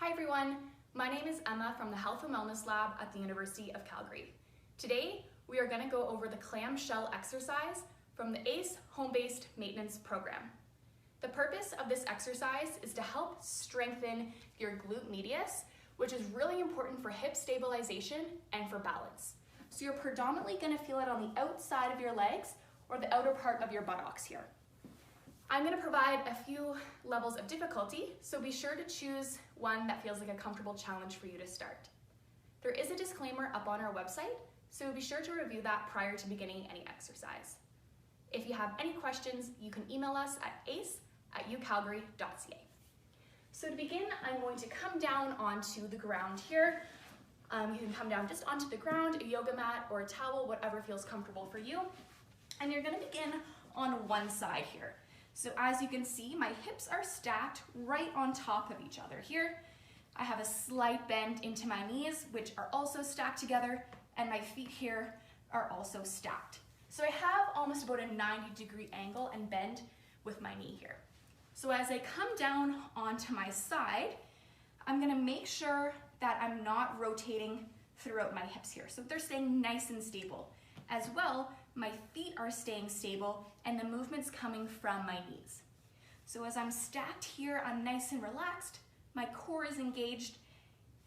Hi everyone, my name is Emma from the Health and Wellness Lab at the University of Calgary. Today, we are going to go over the clam shell exercise from the ACE Home-Based Maintenance Program. The purpose of this exercise is to help strengthen your glute medius, which is really important for hip stabilization and for balance. So you're predominantly going to feel it on the outside of your legs or the outer part of your buttocks here. I'm going to provide a few levels of difficulty, so be sure to choose one that feels like a comfortable challenge for you to start. There is a disclaimer up on our website, so be sure to review that prior to beginning any exercise. If you have any questions, you can email us at ace@ucalgary.ca. So to begin, I'm going to come down onto the ground here. You can come down just onto the ground, a yoga mat or a towel, whatever feels comfortable for you. And you're going to begin on one side here. So as you can see, my hips are stacked right on top of each other here. I have a slight bend into my knees, which are also stacked together, and my feet here are also stacked. So I have almost about a 90-degree angle and bend with my knee here. So as I come down onto my side, I'm gonna make sure that I'm not rotating throughout my hips here. So they're staying nice and stable. As well, my feet are staying stable and the movement's coming from my knees. So as I'm stacked here, I'm nice and relaxed. My core is engaged.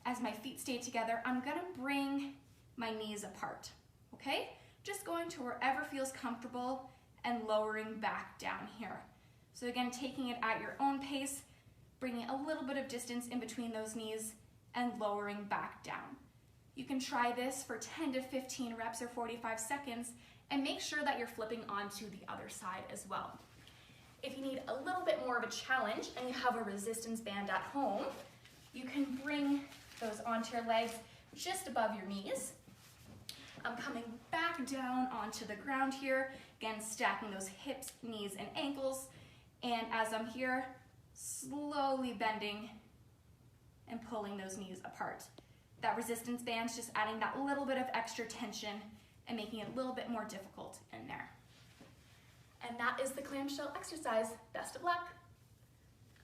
As my feet stay together, I'm gonna bring my knees apart, okay? Just going to wherever feels comfortable and lowering back down here. So again, taking it at your own pace, bringing a little bit of distance in between those knees and lowering back down. You can try this for 10 to 15 reps or 45 seconds and make sure that you're flipping onto the other side as well. If you need a little bit more of a challenge and you have a resistance band at home, you can bring those onto your legs just above your knees. I'm coming back down onto the ground here, again stacking those hips, knees, and ankles. And as I'm here, slowly bending and pulling those knees apart. That resistance band's just adding that little bit of extra tension and making it a little bit more difficult in there. And that is the clamshell exercise. Best of luck.